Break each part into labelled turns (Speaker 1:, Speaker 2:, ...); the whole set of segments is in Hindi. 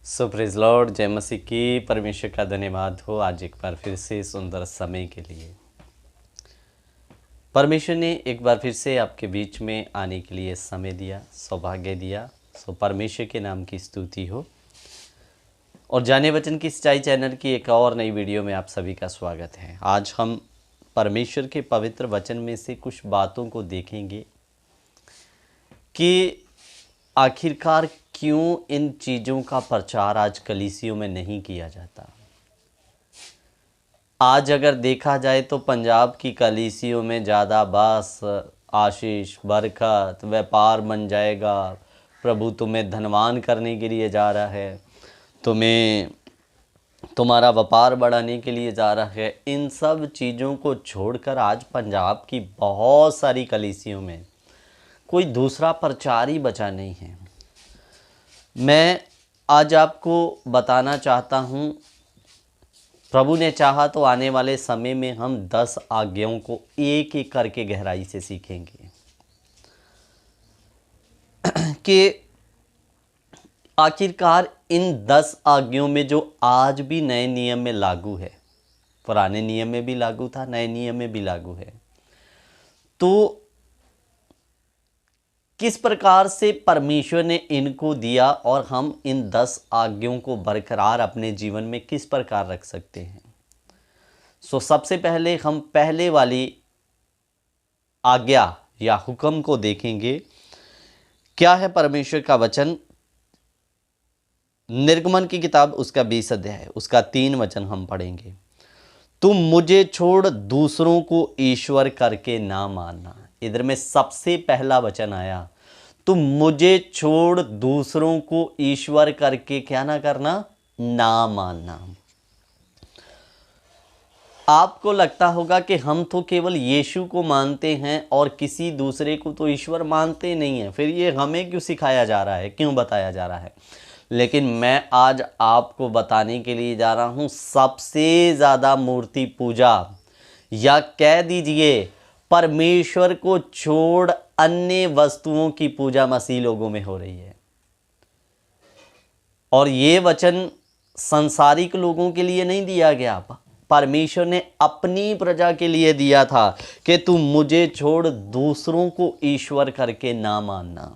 Speaker 1: सो प्रेज लॉर्ड, जय मसीह की। परमेश्वर का धन्यवाद हो आज एक बार फिर से सुंदर समय के लिए। परमेश्वर ने एक बार फिर से आपके बीच में आने के लिए समय दिया, सौभाग्य दिया। सो परमेश्वर के नाम की स्तुति हो। और जाने वचन की सच्चाई चैनल की एक और नई वीडियो में आप सभी का स्वागत है। आज हम परमेश्वर के पवित्र वचन में से कुछ बातों को देखेंगे कि आखिरकार क्यों इन चीज़ों का प्रचार आज कलीसियों में नहीं किया जाता। आज अगर देखा जाए तो पंजाब की कलीसियों में ज़्यादा बस आशीष, बरकत, व्यापार बन जाएगा, प्रभु तुम्हें धनवान करने के लिए जा रहा है, तुम्हारा व्यापार बढ़ाने के लिए जा रहा है। इन सब चीज़ों को छोड़कर आज पंजाब की बहुत सारी कलीसियों में कोई दूसरा प्रचार ही बचा नहीं है। मैं आज आपको बताना चाहता हूँ, प्रभु ने चाहा तो आने वाले समय में हम 10 आज्ञाओं को एक एक करके गहराई से सीखेंगे कि आखिरकार इन 10 आज्ञाओं में जो आज भी नए नियम में लागू है, पुराने नियम में भी लागू था, नए नियम में भी लागू है, तो किस प्रकार से परमेश्वर ने इनको दिया और हम इन 10 आज्ञाओं को बरकरार अपने जीवन में किस प्रकार रख सकते हैं। सबसे पहले हम पहले वाली आज्ञा या हुक्म को देखेंगे। क्या है परमेश्वर का वचन? निर्गमन की किताब उसका 20 अध्याय उसका 3 वचन हम पढ़ेंगे। तुम मुझे छोड़ दूसरों को ईश्वर करके ना मानना। इधर में सबसे पहला वचन आया, तुम मुझे छोड़ दूसरों को ईश्वर करके क्या ना करना, ना मानना। आपको लगता होगा कि हम तो केवल यीशु को मानते हैं और किसी दूसरे को तो ईश्वर मानते नहीं हैं, फिर ये हमें क्यों सिखाया जा रहा है, क्यों बताया जा रहा है? लेकिन मैं आज आपको बताने के लिए जा रहा हूं, सबसे ज़्यादा मूर्ति पूजा या कह दीजिए परमेश्वर को छोड़ अन्य वस्तुओं की पूजा मसीह लोगों में हो रही है। और ये वचन सांसारिक लोगों के लिए नहीं दिया गया, परमेश्वर ने अपनी प्रजा के लिए दिया था कि तुम मुझे छोड़ दूसरों को ईश्वर करके ना मानना।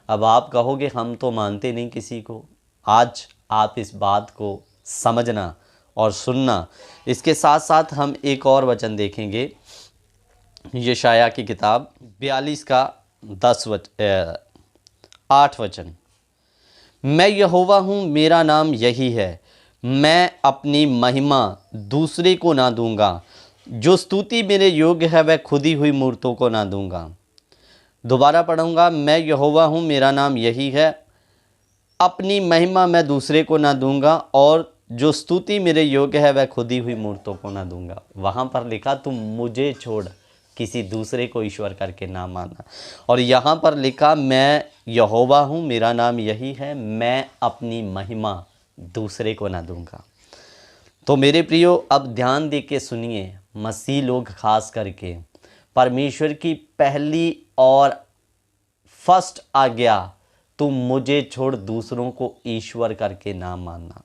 Speaker 1: अब आप कहोगे हम तो मानते नहीं किसी को। आज आप इस बात को समझना और सुनना। इसके साथ साथ हम एक और वचन देखेंगे, यशाया की किताब 42 का 8 वचन। मैं यहोवा हूँ, मेरा नाम यही है, मैं अपनी महिमा दूसरे को ना दूंगा, जो स्तुति मेरे योग्य है वह खुदी हुई मूर्तों को ना दूंगा। दोबारा पढ़ूंगा, मैं यहोवा हूँ, मेरा नाम यही है, अपनी महिमा मैं दूसरे को ना दूंगा, और जो स्तुति मेरे योग्य है वह खुदी हुई मूर्तों को ना दूंगा। वहाँ पर लिखा तुम मुझे छोड़ किसी दूसरे को ईश्वर करके ना मानना, और यहाँ पर लिखा मैं यहोवा हूँ, मेरा नाम यही है, मैं अपनी महिमा दूसरे को ना दूंगा। तो मेरे प्रियो, अब ध्यान दे के सुनिए, मसीह लोग खास करके परमेश्वर की पहली और फर्स्ट आज्ञा, तुम मुझे छोड़ दूसरों को ईश्वर करके ना मानना।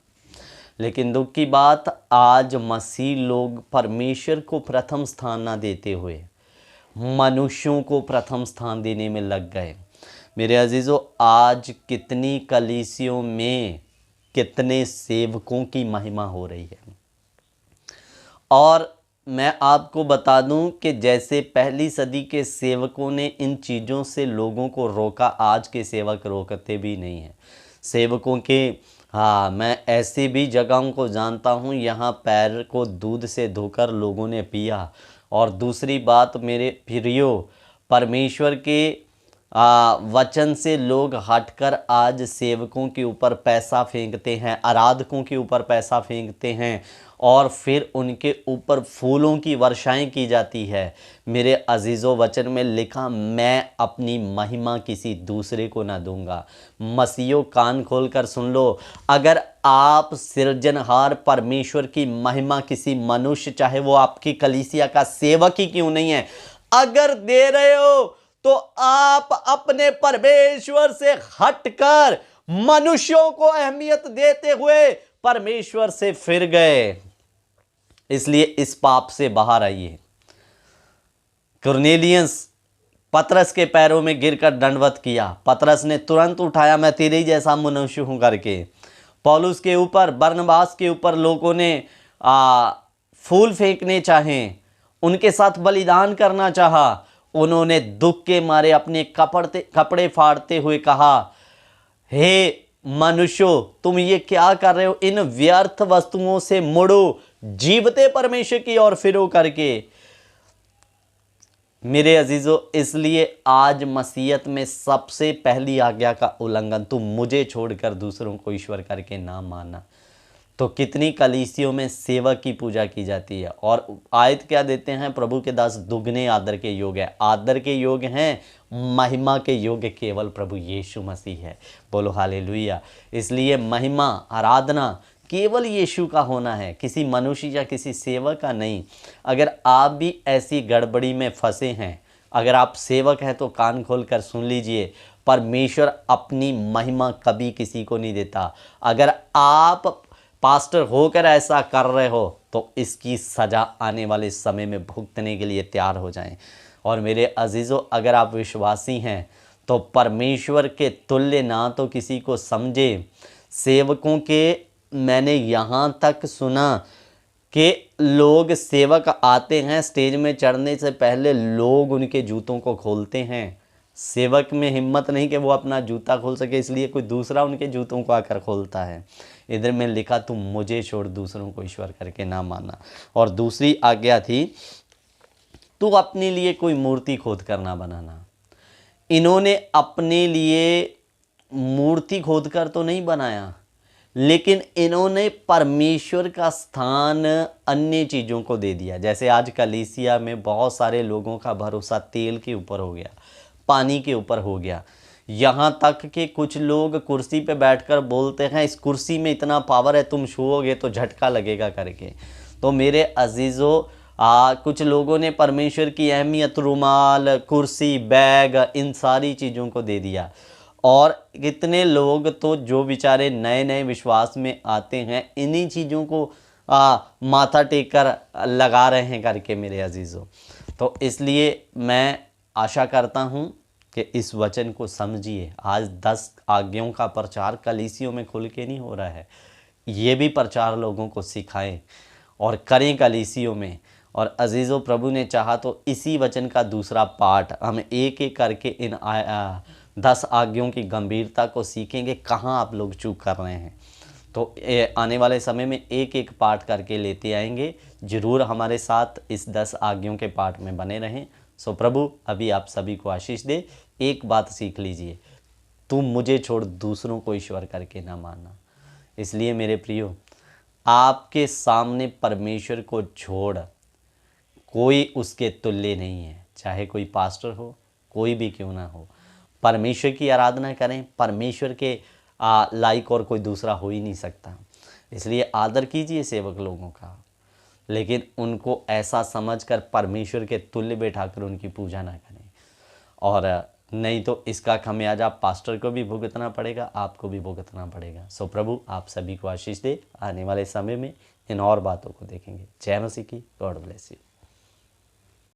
Speaker 1: लेकिन दुख की बात, आज मसीह लोग परमेश्वर को प्रथम स्थान ना देते हुए मनुष्यों को प्रथम स्थान देने में लग गए। मेरे अजीज़ों, आज कितनी कलीसियों में कितने सेवकों की महिमा हो रही है। और मैं आपको बता दूं कि जैसे पहली सदी के सेवकों ने इन चीज़ों से लोगों को रोका, आज के सेवक रोकते भी नहीं हैं। सेवकों के मैं ऐसे भी जगहों को जानता हूं, यहाँ पैर को दूध से धोकर लोगों ने पिया। और दूसरी बात मेरे प्रियो, परमेश्वर के वचन से लोग हटकर आज सेवकों के ऊपर पैसा फेंकते हैं, आराधकों के ऊपर पैसा फेंकते हैं, और फिर उनके ऊपर फूलों की वर्षाएं की जाती है। मेरे अजीज़ों, वचन में लिखा मैं अपनी महिमा किसी दूसरे को ना दूंगा। मसीहो, कान खोलकर सुन लो, अगर आप सृजनहार परमेश्वर की महिमा किसी मनुष्य, चाहे वो आपकी कलीसिया का सेवक ही क्यों नहीं है, अगर दे रहे हो तो आप अपने परमेश्वर से हटकर मनुष्यों को अहमियत देते हुए परमेश्वर से फिर गए। इसलिए इस पाप से बाहर आइए। कुरनेलियस पतरस के पैरों में गिरकर दंडवत किया। पतरस ने तुरंत उठाया, मैं तेरे ही जैसा मनुष्य हूं करके। पौलुस के ऊपर, बरनबास के ऊपर लोगों ने फूल फेंकने चाहे, उनके साथ बलिदान करना चाहा। उन्होंने दुख के मारे अपने कपड़े फाड़ते हुए कहा, हे मनुष्यों, तुम ये क्या कर रहे हो? इन व्यर्थ वस्तुओं से मुड़ो, जीवते परमेश्वर की ओर फिरो करके। मेरे अजीजों, इसलिए आज मसीहत में सबसे पहली आज्ञा का उल्लंघन, तुम मुझे छोड़कर दूसरों को ईश्वर करके ना मानना। तो कितनी कलीसियों में सेवक की पूजा की जाती है और आयत क्या देते हैं? प्रभु के दास दुगने आदर के योग्य है। आदर के योग्य हैं, महिमा के योग्य केवल प्रभु यीशु मसीह है। बोलो हालेलुया। इसलिए महिमा, आराधना केवल यीशु का होना है, किसी मनुष्य या किसी सेवक का नहीं। अगर आप भी ऐसी गड़बड़ी में फंसे हैं, अगर आप सेवक हैं तो कान खोलकर सुन लीजिए, परमेश्वर अपनी महिमा कभी किसी को नहीं देता। अगर आप पास्टर होकर ऐसा कर रहे हो तो इसकी सज़ा आने वाले समय में भुगतने के लिए तैयार हो जाएं। और मेरे अजीज़ों, अगर आप विश्वासी हैं तो परमेश्वर के तुल्य ना तो किसी को समझे। सेवकों के, मैंने यहाँ तक सुना कि लोग, सेवक आते हैं, स्टेज में चढ़ने से पहले लोग उनके जूतों को खोलते हैं। सेवक में हिम्मत नहीं कि वो अपना जूता खोल सके, इसलिए कोई दूसरा उनके जूतों को आकर खोलता है। इधर में लिखा, तुम मुझे छोड़ दूसरों को ईश्वर करके ना मानना। और दूसरी आज्ञा थी, तू अपने लिए कोई मूर्ति खोद कर ना बनाना। इन्होंने अपने लिए मूर्ति खोद कर तो नहीं बनाया, लेकिन इन्होंने परमेश्वर का स्थान अन्य चीज़ों को दे दिया। जैसे आज कलीसिया में बहुत सारे लोगों का भरोसा तेल के ऊपर हो गया, पानी के ऊपर हो गया। यहाँ तक कि कुछ लोग कुर्सी पे बैठकर बोलते हैं, इस कुर्सी में इतना पावर है, तुम छुओगे तो झटका लगेगा करके। तो मेरे अजीज़ों, कुछ लोगों ने परमेश्वर की अहमियत रुमाल, कुर्सी, बैग, इन सारी चीज़ों को दे दिया। और कितने लोग तो जो बेचारे नए नए विश्वास में आते हैं, इन्हीं चीज़ों को माथा टेक कर लगा रहे हैं करके मेरे अजीज़ों। तो इसलिए मैं आशा करता हूँ कि इस वचन को समझिए। आज 10 आज्ञाओं का प्रचार कलीसियों में खुल के नहीं हो रहा है, ये भी प्रचार लोगों को सिखाएं और करें कलीसियों में। और अजीज़ों, प्रभु ने चाहा तो इसी वचन का दूसरा पार्ट हम एक एक करके इन 10 आज्ञाओं की गंभीरता को सीखेंगे, कहाँ आप लोग चूक कर रहे हैं। तो आने वाले समय में एक एक पार्ट करके लेते आएंगे। ज़रूर हमारे साथ इस 10 आज्ञाओं के पार्ट में बने रहें। सो प्रभु अभी आप सभी को आशीष दे। एक बात सीख लीजिए, तुम मुझे छोड़ दूसरों को ईश्वर करके ना मानना। इसलिए मेरे प्रियो, आपके सामने परमेश्वर को छोड़ कोई उसके तुल्य नहीं है, चाहे कोई पास्टर हो, कोई भी क्यों ना हो। परमेश्वर की आराधना करें, परमेश्वर के लायक और कोई दूसरा हो ही नहीं सकता। इसलिए आदर कीजिए सेवक लोगों का, लेकिन उनको ऐसा समझकर परमेश्वर के तुल्य बैठाकर उनकी पूजा ना करें। और नहीं तो इसका खमियाजा पास्टर को भी भुगतना पड़ेगा, आपको भी भुगतना पड़ेगा। सो प्रभु आप सभी को आशीष दे। आने वाले समय में इन और बातों को देखेंगे। जय मसीह की। God bless you.